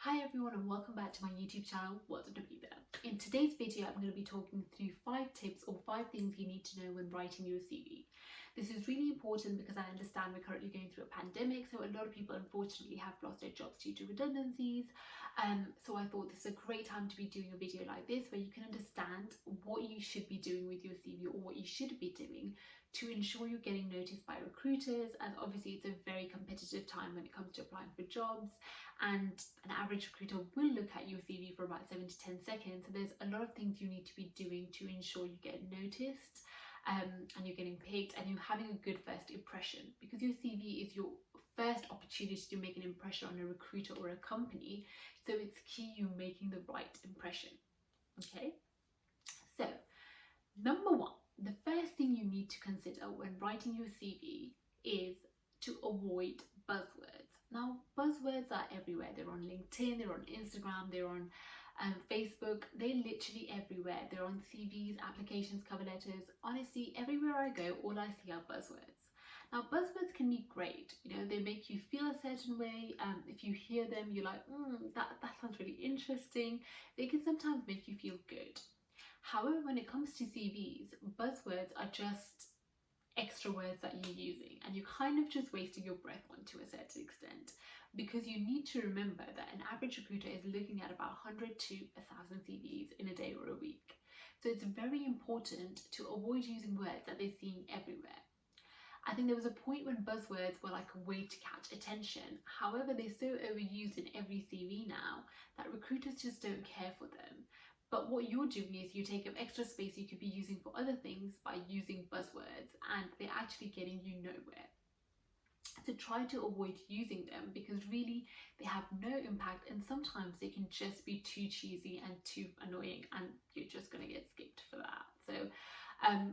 Hi everyone and welcome back to my YouTube channel, What to Be There. In today's video, I'm going to be talking through 5 tips or 5 things you need to know when writing your CV. This is really important because I understand we're currently going through a pandemic, so a lot of people unfortunately have lost their jobs due to redundancies. So I thought this is a great time to be doing a video like this where you can understand what you should be doing with your CV or what you should be doing to ensure you're getting noticed by recruiters, as obviously it's a very competitive time when it comes to applying for jobs, and an average recruiter will look at your CV for about 7 to 10 seconds. So there's a lot of things you need to be doing to ensure you get noticed and you're getting picked and you're having a good first impression, because your CV is your first opportunity to make an impression on a recruiter or a company. So it's key you making the right impression. Okay, so number one, the first thing you need to consider when writing your CV is to avoid buzzwords. Now, buzzwords are everywhere. They're on LinkedIn, they're on Instagram, they're on Facebook. They're literally everywhere. They're on CVs, applications, cover letters. Honestly, everywhere I go, all I see are buzzwords. Now, buzzwords can be great. They make you feel a certain way. If you hear them, you're like, that sounds really interesting. They can sometimes make you feel good. However, when it comes to CVs, buzzwords are just extra words that you're using, and you're kind of just wasting your breath on to a certain extent, because you need to remember that an average recruiter is looking at about 100 to 1,000 CVs in a day or a week. So it's very important to avoid using words that they're seeing everywhere. I think there was a point when buzzwords were like a way to catch attention. However, they're so overused in every CV now that recruiters just don't care for them. But what you're doing is you take up extra space you could be using for other things by using buzzwords, and they're actually getting you nowhere. So try to avoid using them, because really they have no impact, and sometimes they can just be too cheesy and too annoying, and you're just going to get skipped for that. So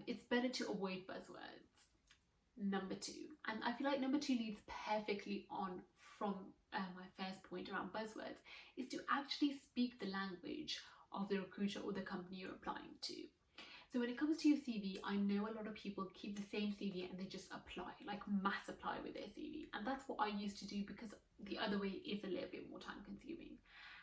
it's better to avoid buzzwords. Number two, and I feel like number two leads perfectly on from my first point around buzzwords, is to actually speak the language of the recruiter or the company you're applying to. So when it comes to your CV, I know a lot of people keep the same CV and they just apply, like mass apply with their CV. And that's what I used to do, because the other way is a little bit more time consuming.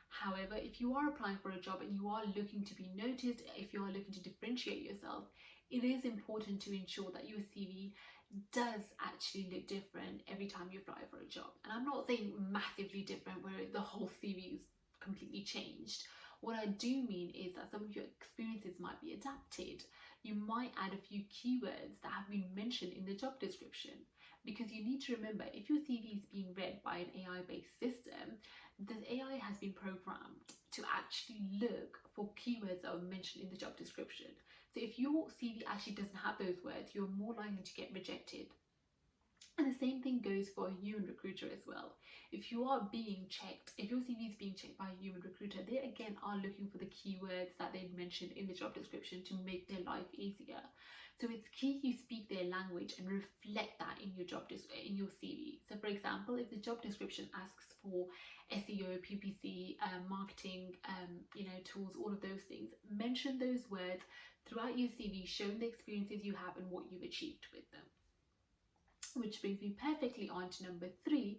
However, if you are applying for a job and you are looking to be noticed, if you are looking to differentiate yourself, it is important to ensure that your CV does actually look different every time you apply for a job. And I'm not saying massively different where the whole CV is completely changed. What I do mean is that some of your experiences might be adapted. You might add a few keywords that have been mentioned in the job description, because you need to remember, if your CV is being read by an AI-based system, the AI has been programmed to actually look for keywords that are mentioned in the job description. So if your CV actually doesn't have those words, you're more likely to get rejected. And the same thing goes for a human recruiter as well. If you are being checked, if your CV is being checked by a human recruiter, they again are looking for the keywords that they mentioned in the job description to make their life easier. So it's key you speak their language and reflect that in your in your CV. So for example, if the job description asks for SEO, PPC, marketing, tools, all of those things, mention those words throughout your CV, showing the experiences you have and what you've achieved with them. Which brings me perfectly on to number 3,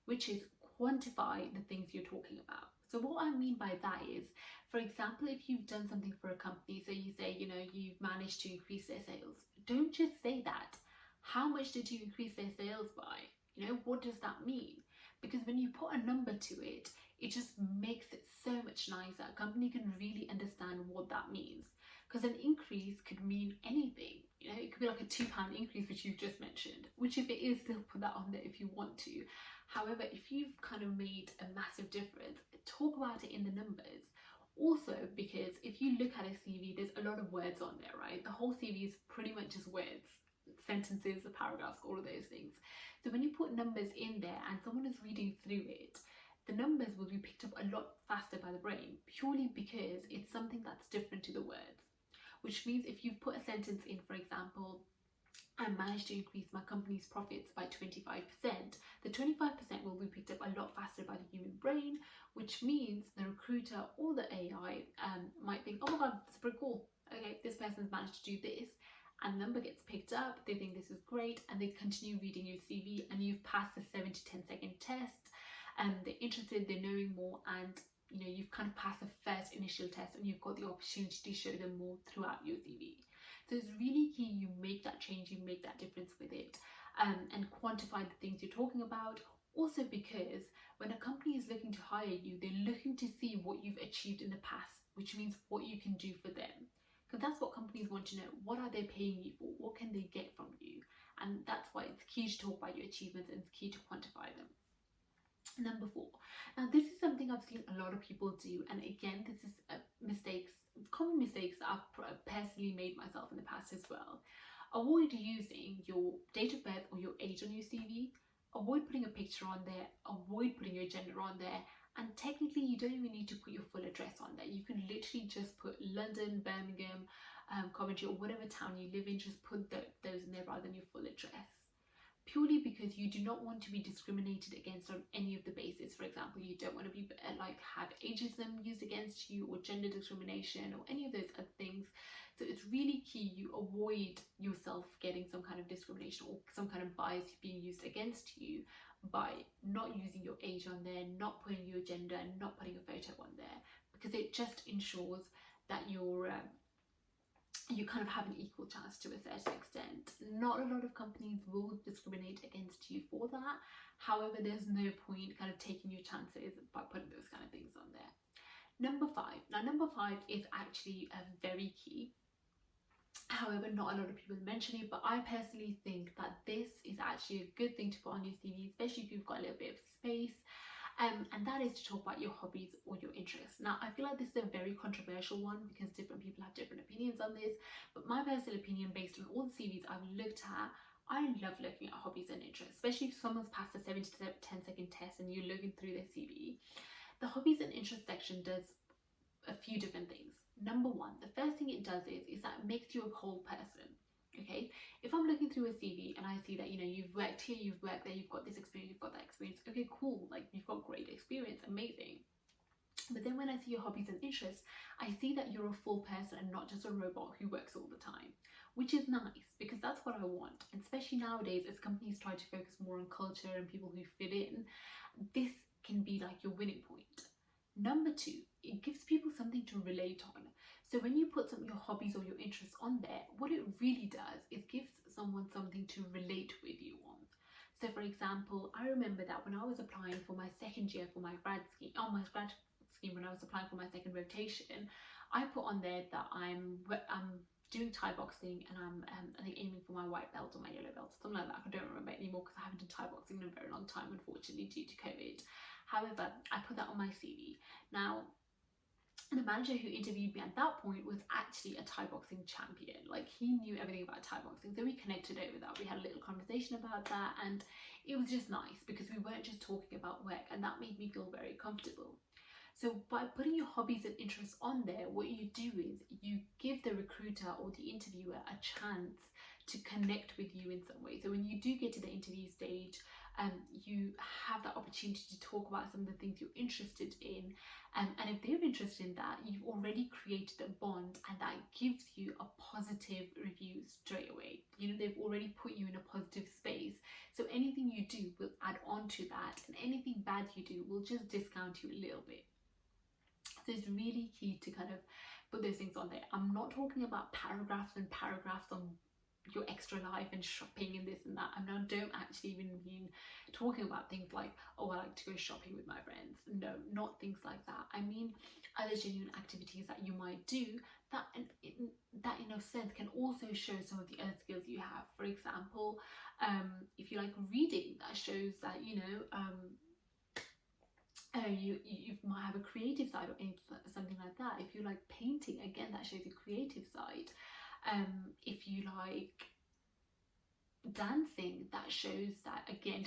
which is quantify the things you're talking about. So what I mean by that is, for example, if you've done something for a company, so you say, you've managed to increase their sales, don't just say that. How much did you increase their sales by? What does that mean? Because when you put a number to it, it just makes it so much nicer. A company can really understand what that means. Because an increase could mean anything. It could be like a £2 increase, which you've just mentioned, which if it is, still put that on there if you want to. However, if you've kind of made a massive difference, talk about it in the numbers. Also, because if you look at a CV, there's a lot of words on there, right? The whole CV is pretty much just words, sentences, paragraphs, all of those things. So when you put numbers in there and someone is reading through it, the numbers will be picked up a lot faster by the brain, purely because it's something that's different to the words. Which means if you've put a sentence in, for example, I managed to increase my company's profits by 25%, the 25% will be picked up a lot faster by the human brain, which means the recruiter or the AI might think, oh my god, that's pretty cool. Okay, this person's managed to do this, and number gets picked up, they think this is great, and they continue reading your CV, and you've passed the 7 to 10 second test. they're interested, they're knowing more, and you've kind of passed the first initial test and you've got the opportunity to show them more throughout your CV. So it's really key you make that change, you make that difference with it, and quantify the things you're talking about. Also, because when a company is looking to hire you, they're looking to see what you've achieved in the past, which means what you can do for them. Because that's what companies want to know. What are they paying you for? What can they get from you? And that's why it's key to talk about your achievements and it's key to quantify them. Number 4. Now, this is something I've seen a lot of people do, and again, this is common mistakes that I've personally made myself in the past as well. Avoid using your date of birth or your age on your CV. Avoid putting a picture on there. Avoid putting your gender on there. And technically, you don't even need to put your full address on there. You can literally just put London, Birmingham, Coventry, or whatever town you live in. Just put those in there rather than your full address. Purely because you do not want to be discriminated against on any of the bases. For example, you don't want to be have ageism used against you, or gender discrimination, or any of those other things. So it's really key you avoid yourself getting some kind of discrimination or some kind of bias being used against you by not using your age on there, not putting your gender, and not putting a photo on there, because it just ensures that you kind of have an equal chance to a certain extent. Not a lot of companies will discriminate against you for that. However, there's no point kind of taking your chances by putting those kind of things on there. Number 5. Now, number 5 is actually very key. However, not a lot of people mention it, but I personally think that this is actually a good thing to put on your CV, especially if you've got a little bit of space. And that is to talk about your hobbies or your interests. Now, I feel like this is a very controversial one because different people have different opinions on this, but my personal opinion, based on all the CVs I've looked at, I love looking at hobbies and interests, especially if someone's passed the 7 to 10 second test and you're looking through their CV. The hobbies and interests section does a few different things. Number 1, the first thing it does is that it makes you a whole person. Okay, if I'm looking through a CV and I see that you've worked here, you've worked there, you've got this experience, you've got that experience, okay, cool, like you've got great experience, amazing. But then when I see your hobbies and interests, I see that you're a full person and not just a robot who works all the time, which is nice because that's what I want. And especially nowadays, as companies try to focus more on culture and people who fit in, this can be like your winning point. Number 2, it gives people something to relate on. So when you put your hobbies or your interests on there, what it really does is gives someone something to relate with you on. So for example, I remember that when I was applying for my second year for my grad scheme, when I was applying for my second rotation, I put on there that I'm doing Thai boxing and I'm I think aiming for my white belt or my yellow belt, something like that. I don't remember anymore because I haven't done Thai boxing in a very long time, unfortunately, due to COVID. However, I put that on my CV. Now, the manager who interviewed me at that point was actually a Thai boxing champion. Like, he knew everything about Thai boxing, so we connected over that. We had a little conversation about that, and it was just nice because we weren't just talking about work, and that made me feel very comfortable. So by putting your hobbies and interests on there, what you do is you give the recruiter or the interviewer a chance to connect with you in some way. So when you do get to the interview stage, you have that opportunity to talk about some of the things you're interested in, and if they're interested in that, you've already created a bond, and that gives you a positive review straight away. They've already put you in a positive space, so anything you do will add on to that, and anything bad you do will just discount you a little bit. So it's really key to kind of put those things on there. I'm not talking about paragraphs and paragraphs on your extra life and shopping and this and that. I don't actually even mean talking about things like, oh, I like to go shopping with my friends. No, not things like that. I mean other genuine activities that you might do that in a sense can also show some of the other skills you have. For example, if you like reading, that shows that you might have a creative side or something like that. If you like painting, again, that shows your creative side. If you like dancing, that shows that, again,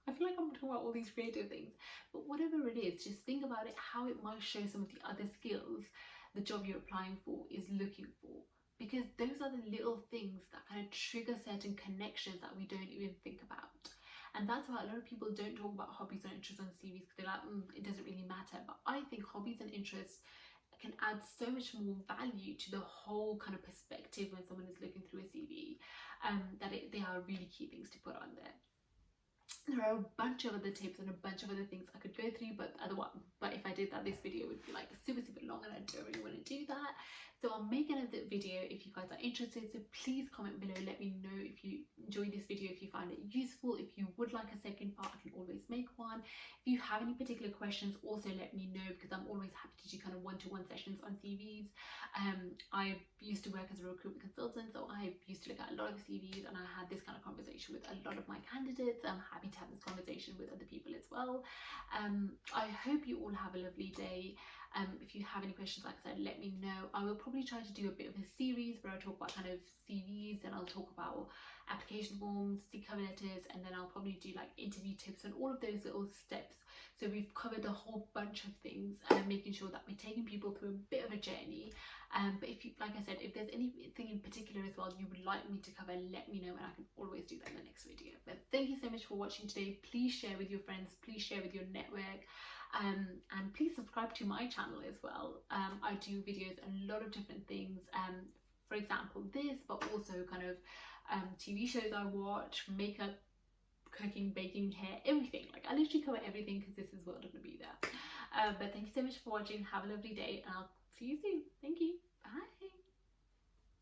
I feel like I'm talking about all these creative things, but whatever it is, just think about it, how it might show some of the other skills the job you're applying for is looking for, because those are the little things that kind of trigger certain connections that we don't even think about. And that's why a lot of people don't talk about hobbies and interests on CVs, because they're like, it doesn't really matter. But I think hobbies and interests can add so much more value to the whole kind of perspective when someone is looking through a CV, that they are really key things to put on there. There are a bunch of other tips and a bunch of other things I could go through, but if I did that, this video would be like super long, and I don't really want to do that. So I'll make another video if you guys are interested. So please comment below, let me know if you enjoyed this video, if you find it useful. If you would like a second part, I can always make one. If you have any particular questions, also let me know, because I'm always happy to do kind of one-to-one sessions on CVs. I used to work as a recruitment consultant, so I used to look at a lot of CVs, and I had this kind of conversation with a lot of my candidates. I'm happy to have this conversation with other people as well. I hope you all have a lovely day. If you have any questions, like I said, let me know. I will probably try to do a bit of a series where I talk about kind of CVs, and I'll talk about application forms, cover letters, and then I'll probably do like interview tips and all of those little steps. So we've covered a whole bunch of things, making sure that we're taking people through a bit of a journey. But if you, like I said, if there's anything in particular as well you would like me to cover, let me know, and I can always do that in the next video. But thank you so much for watching today. Please share with your friends, please share with your network, and please subscribe to my channel as well. I do videos on a lot of different things, for example this, but also kind of TV shows I watch, makeup, cooking, baking, hair, everything. Like I literally cover everything, because this is what I'm gonna be there. But thank you so much for watching. Have a lovely day, and I'll see you soon. Thank you. Bye.